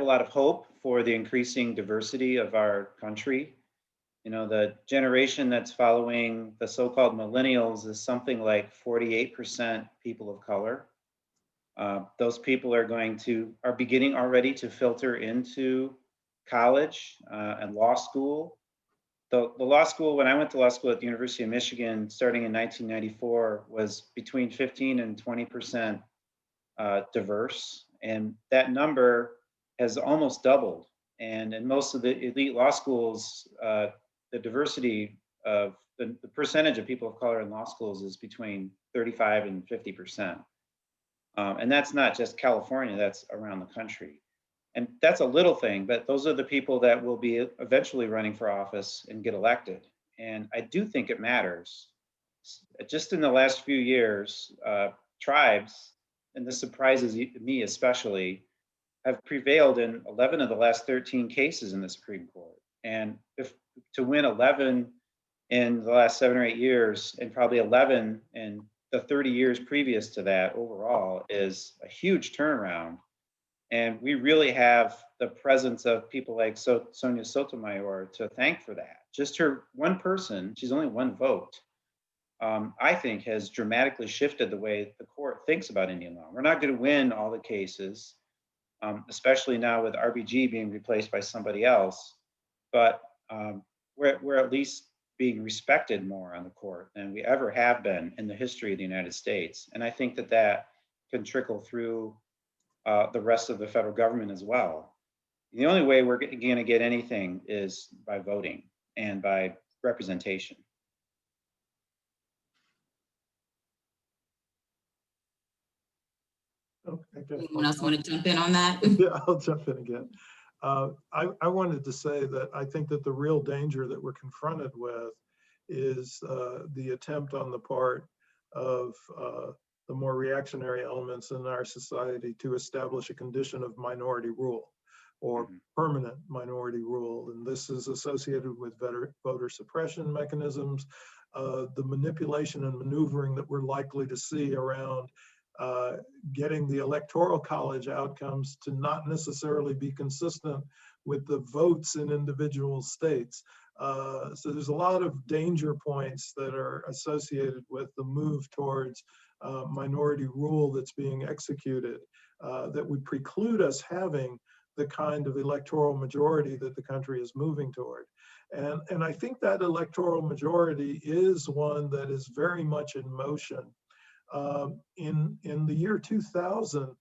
a lot of hope for the increasing diversity of our country. The generation that's following the so-called millennials is something like 48% people of color. Those people are beginning already to filter into college and law school. The law school, when I went to law school at the University of Michigan, starting in 1994, was between 15 and 20% diverse. And that number has almost doubled. And in most of the elite law schools, the diversity of the percentage of people of color in law schools is between 35 and 50%. And that's not just California, that's around the country. And that's a little thing, but those are the people that will be eventually running for office and get elected. And I do think it matters. Just in the last few years, tribes, and this surprises me especially, have prevailed in 11 of the last 13 cases in the Supreme Court. And if to win 11 in the last 7 or 8 years, and probably 11 in the 30 years previous to that overall, is a huge turnaround. And we really have the presence of people like Sonia Sotomayor to thank for that. Just her one person, she's only one vote, I think has dramatically shifted the way the court thinks about Indian law. We're not going to win all the cases, especially now with RBG being replaced by somebody else, but we're at least being respected more on the court than we ever have been in the history of the United States. And I think that can trickle through the rest of the federal government as well. The only way we're going to get anything is by voting and by representation. Okay. Anyone else want to jump in on that? Yeah, I'll jump in again. I wanted to say that I think that the real danger that we're confronted with is the attempt on the part of the more reactionary elements in our society to establish a condition of minority rule, or permanent minority rule. And this is associated with voter suppression mechanisms, the manipulation and maneuvering that we're likely to see around getting the electoral college outcomes to not necessarily be consistent with the votes in individual states. So there's a lot of danger points that are associated with the move towards minority rule that's being executed that would preclude us having the kind of electoral majority that the country is moving toward. And I think that electoral majority is one that is very much in motion. In the year 2000,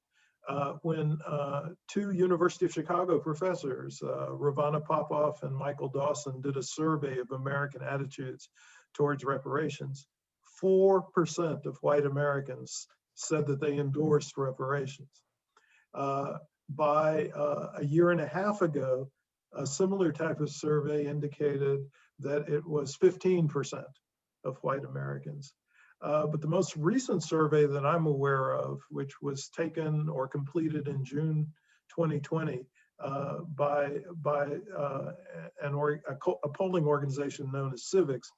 when two University of Chicago professors, Ravana Popoff and Michael Dawson, did a survey of American attitudes towards reparations, 4% of white Americans said that they endorsed reparations. By a year and a half ago, a similar type of survey indicated that it was 15% of white Americans. But the most recent survey that I'm aware of, which was taken or completed in June 2020 by a polling organization known as Civics,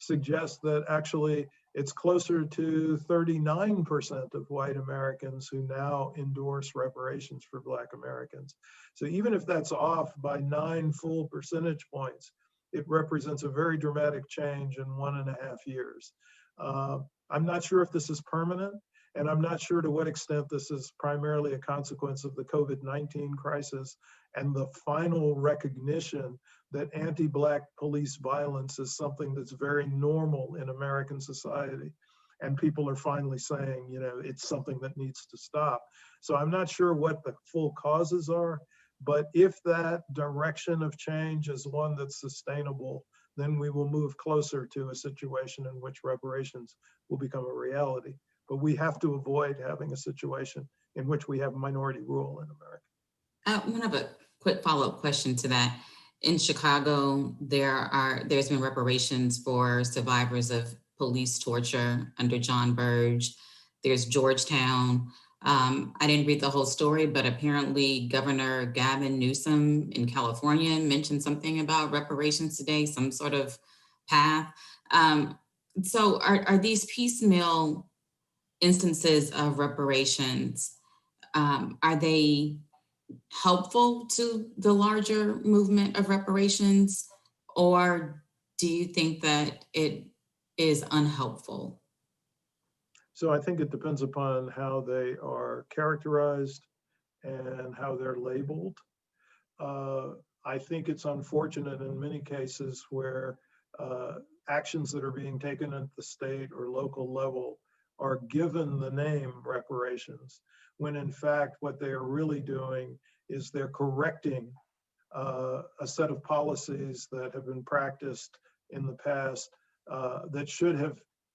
suggests that actually it's closer to 39% of white Americans who now endorse reparations for Black Americans. So even if that's off by 9 full percentage points, it represents a very dramatic change in 1.5 years. I'm not sure if this is permanent, and I'm not sure to what extent this is primarily a consequence of the COVID-19 crisis and the final recognition that anti-Black police violence is something that's very normal in American society. And people are finally saying, you know, it's something that needs to stop. So I'm not sure what the full causes are, but if that direction of change is one that's sustainable, then we will move closer to a situation in which reparations will become a reality. But we have to avoid having a situation in which we have minority rule in America. I want to have a quick follow-up question to that. In Chicago, there's been reparations for survivors of police torture under John Burge. There's Georgetown. I didn't read the whole story, but apparently Governor Gavin Newsom in California mentioned something about reparations today, some sort of path. So are these piecemeal instances of reparations, are they helpful to the larger movement of reparations, or do you think that it is unhelpful? So I think it depends upon how they are characterized and how they're labeled. I think it's unfortunate in many cases where actions that are being taken at the state or local level are given the name reparations, when in fact what they are really doing is they're correcting a set of policies that have been practiced in the past that should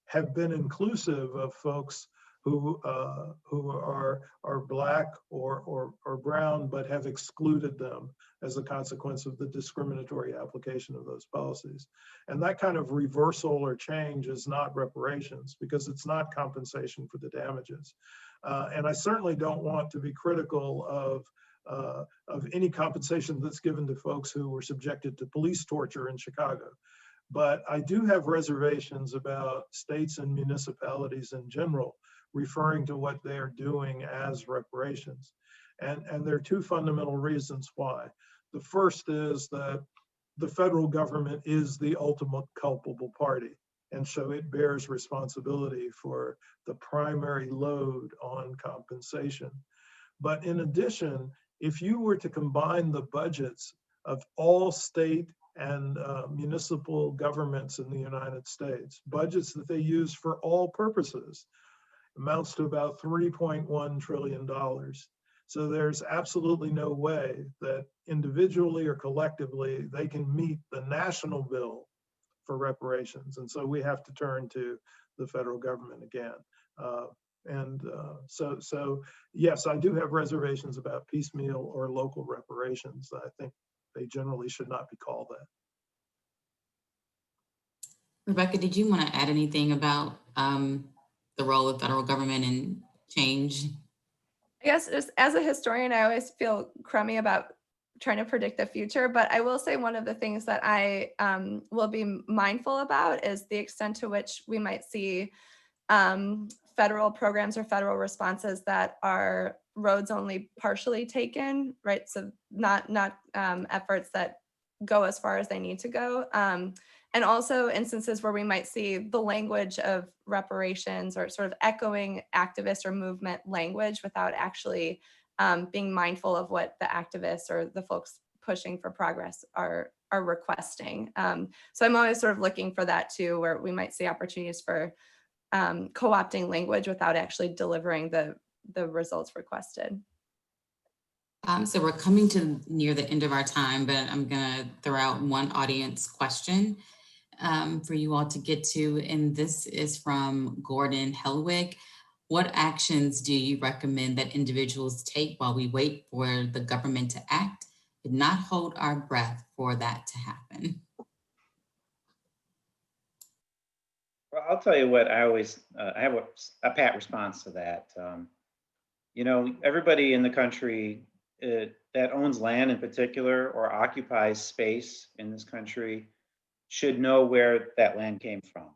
have been inclusive of folks who are Black or brown, but have excluded them as a consequence of the discriminatory application of those policies. And that kind of reversal or change is not reparations, because it's not compensation for the damages. And I certainly don't want to be critical of any compensation that's given to folks who were subjected to police torture in Chicago. But I do have reservations about states and municipalities in general referring to what they are doing as reparations. And there are two fundamental reasons why. The first is that the federal government is the ultimate culpable party. And so it bears responsibility for the primary load on compensation. But in addition, if you were to combine the budgets of all state and municipal governments in the United States, budgets that they use for all purposes, amounts to about $3.1 trillion. So there's absolutely no way that individually or collectively they can meet the national bill for reparations. And so we have to turn to the federal government again. So yes, I do have reservations about piecemeal or local reparations. I think they generally should not be called that. Rebecca, did you want to add anything about the role of federal government in change? I guess just as a historian, I always feel crummy about trying to predict the future, but I will say one of the things that I will be mindful about is the extent to which we might see federal programs or federal responses that are roads only partially taken, right? So not efforts that go as far as they need to go. And also instances where we might see the language of reparations or sort of echoing activist or movement language without actually being mindful of what the activists or the folks pushing for progress are requesting. So I'm always sort of looking for that too, where we might see opportunities for co-opting language without actually delivering the results requested. So we're coming to near the end of our time, but I'm gonna throw out one audience question for you all to get to, and this is from Gordon Helwig. What actions do you recommend that individuals take while we wait for the government to act, but not hold our breath for that to happen? Well, I'll tell you what I always, I have a pat response to that. You know, everybody in the country that owns land in particular or occupies space in this country should know where that land came from.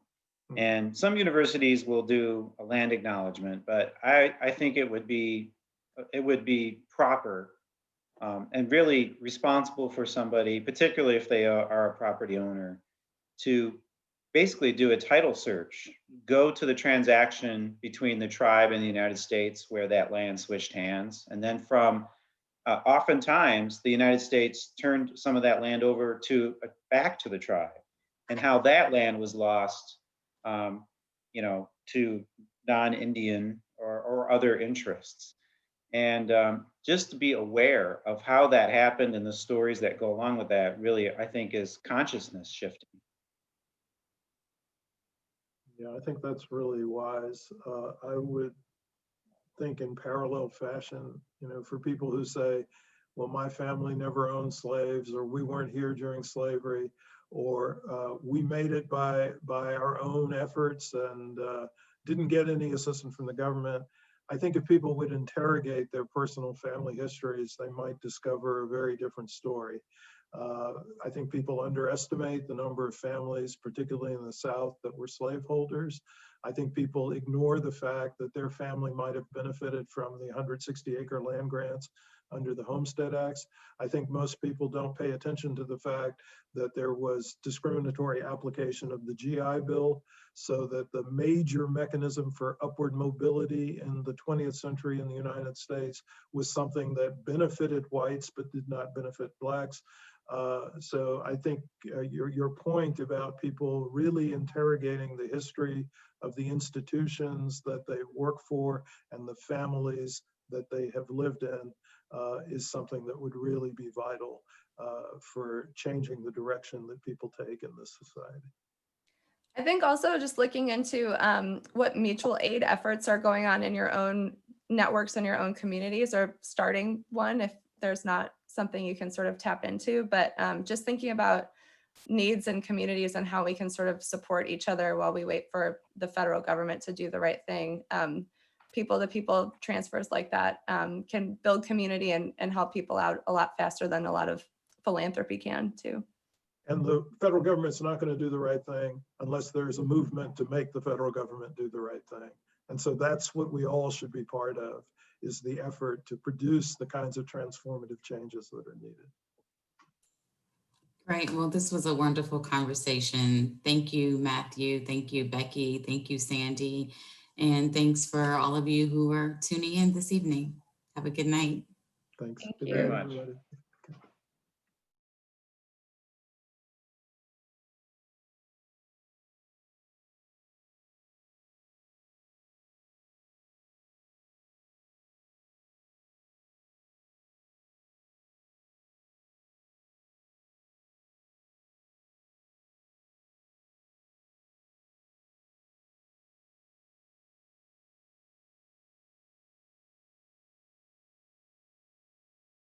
And some universities will do a land acknowledgement, but I think it would be proper and really responsible for somebody, particularly if they are a property owner, to basically do a title search, go to the transaction between the tribe and the United States where that land switched hands, and then from oftentimes the United States turned some of that land over to back to the tribe, and how that land was lost, you know, to non-Indian or other interests. And just to be aware of how that happened and the stories that go along with that really, I think, is consciousness shifting. Yeah, I think that's really wise. I would think in parallel fashion, you know, for people who say, well, my family never owned slaves, or we weren't here during slavery, or we made it by our own efforts and didn't get any assistance from the government. I think if people would interrogate their personal family histories, they might discover a very different story. I think people underestimate the number of families, particularly in the South, that were slaveholders. I think people ignore the fact that their family might have benefited from the 160-acre land grants under the Homestead Acts. I think most people don't pay attention to the fact that there was discriminatory application of the GI Bill, so that the major mechanism for upward mobility in the 20th century in the United States was something that benefited whites but did not benefit blacks. So I think your point about people really interrogating the history of the institutions that they work for and the families that they have lived in is something that would really be vital for changing the direction that people take in this society. I think also just looking into what mutual aid efforts are going on in your own networks and your own communities, or starting one if there's not something you can sort of tap into, but just thinking about needs in communities and how we can sort of support each other while we wait for the federal government to do the right thing. People-to-people transfers like that can build community and help people out a lot faster than a lot of philanthropy can too. And the federal government's not going to do the right thing unless there's a movement to make the federal government do the right thing. And so that's what we all should be part of, is the effort to produce the kinds of transformative changes that are needed. Great. Well, this was a wonderful conversation. Thank you, Matthew. Thank you, Becky. Thank you, Sandy. And thanks for all of you who are tuning in this evening. Have a good night. Thanks. Thank Good you night, very much. everybody.